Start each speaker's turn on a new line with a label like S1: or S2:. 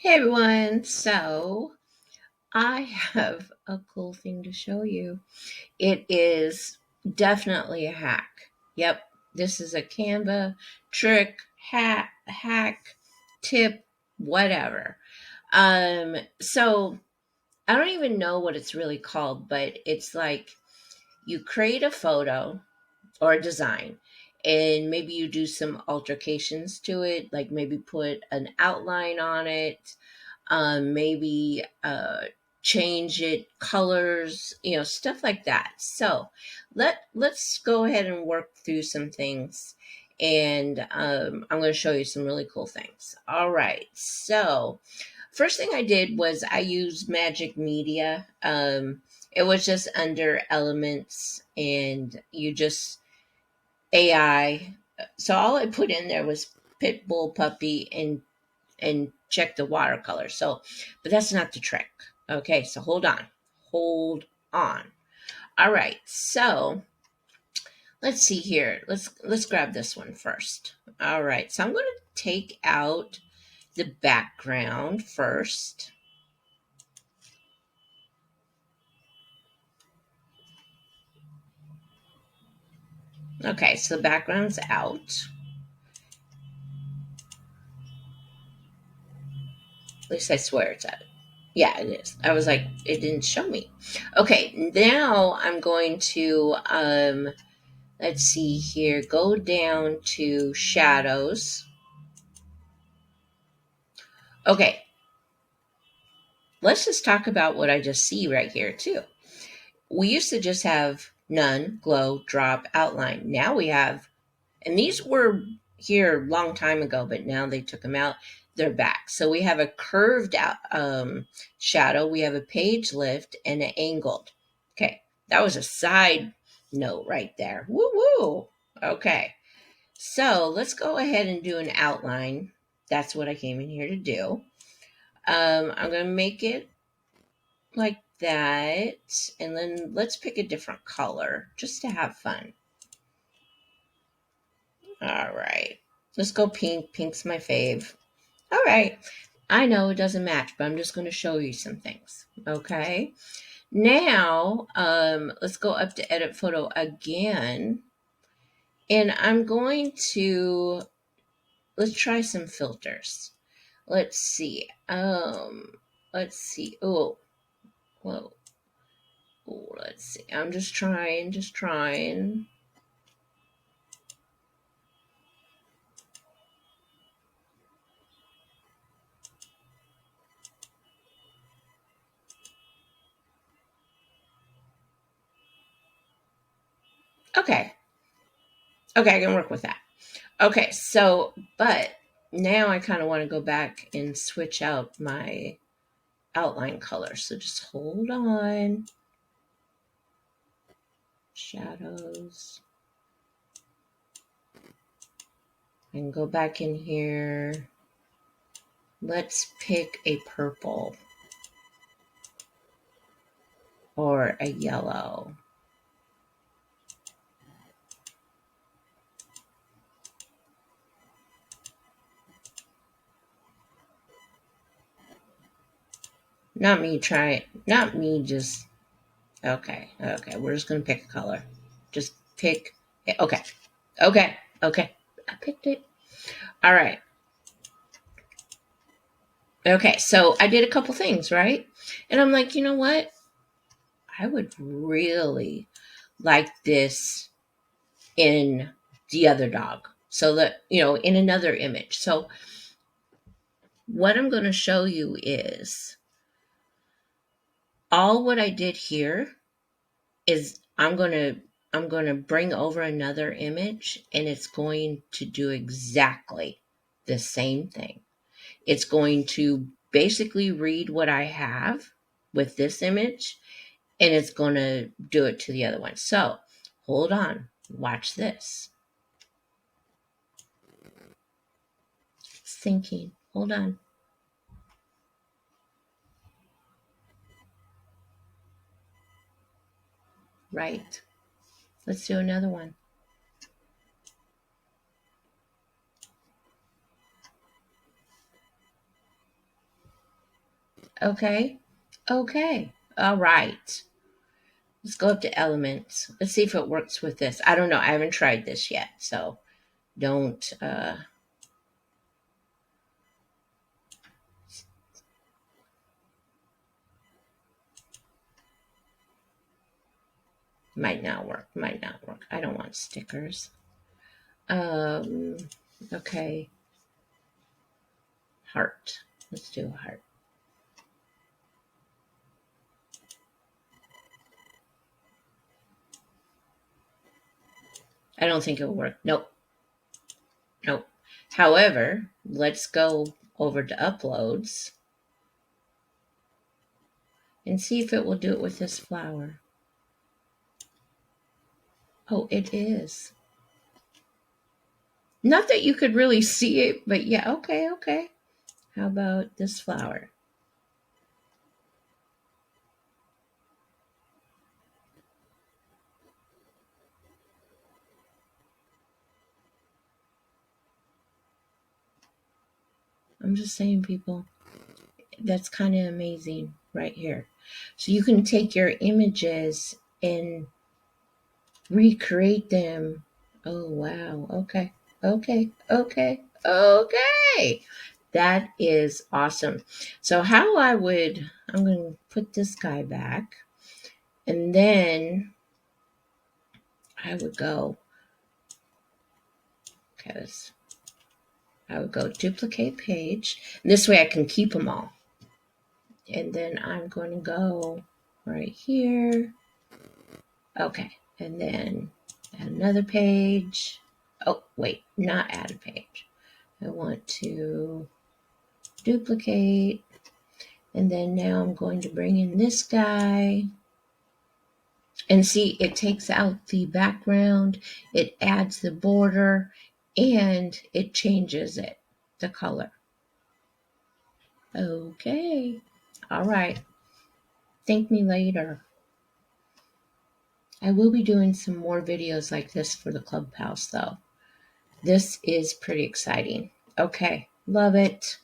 S1: Hey everyone, so I have a cool thing to show you. It is definitely a hack. Yep, this is a Canva trick, hack, tip, whatever. So I don't even know what it's really called, but it's like you create a photo or a design and maybe you do some alterations to it, like maybe put an outline on it, maybe change it colors, stuff like that. So let's go ahead and work through some things, and I'm going to show you some really cool things. All right, so first thing I did was I used magic media. It was just under elements, and you just AI. So all I put in there was pitbull, puppy, and check the watercolor. So, but that's not the trick. Okay, so hold on. All right, so let's see here. Let's grab this one first. All right, so I'm going to take out the background first. Okay, so the background's out. At least I swear it's out. Yeah, it is. I was like, it didn't show me. Okay, now I'm going to let's see here, go down to shadows. Okay, let's just talk about what I just see right here too. We used to just have none, glow, drop, outline. Now we have, and these were here a long time ago, but now they took them out. They're back. So we have a curved out shadow. We have a page lift and an angled. Okay, that was a side note right there. Woo woo. Okay, so let's go ahead and do an outline. That's what I came in here to do. I'm going to make it like that. And then let's pick a different color just to have fun. All right. Let's go pink. Pink's my fave. All right. I know it doesn't match, but I'm just going to show you some things. Okay. Now, let's go up to edit photo again. And I'm going to, let's try some filters. Let's see. Let's see. Oh, whoa. Oh, let's see. I'm just trying. Okay. Okay, I can work with that. Okay, so, but now I kind of want to go back and switch out my outline color. So just hold on. Shadows. I can go back in here. Let's pick a purple or a yellow. Not me just, okay, we're just going to pick a color. Just pick, okay, okay, I picked it. All right. Okay, so I did a couple things, right? And I'm like, you know what? I would really like this in the other dog. So that, in another image. So what I'm going to show you is all what I did here is I'm going to bring over another image, and it's going to do exactly the same thing. It's going to basically read what I have with this image, and it's going to do it to the other one. So hold on, watch this. It's thinking. Hold on. Right. Let's do another one. Okay. Okay. All right. Let's go up to elements. Let's see if it works with this. I don't know. I haven't tried this yet. So don't, might not work. Might not work. I don't want stickers. Um, okay. Heart. Let's do a heart. I don't think it'll work. Nope. Nope. However, let's go over to uploads and see if it will do it with this flower. Oh, it is. Not that you could really see it, but yeah, okay, okay. How about this flower? I'm just saying, people, that's kind of amazing right here. So you can take your images and recreate them. Oh, wow. Okay. Okay. Okay. Okay. That is awesome. So, how I'm going to put this guy back, and then I would go, because I would go duplicate page. And this way I can keep them all. And then I'm going to go right here. Okay. And then add another page. Oh, wait, not add a page. I want to duplicate. And then now I'm going to bring in this guy. And see, it takes out the background, it adds the border, and it changes it, the color. Okay. All right. Thank me later. I will be doing some more videos like this for the Clubhouse, though. This is pretty exciting. Okay. Love it.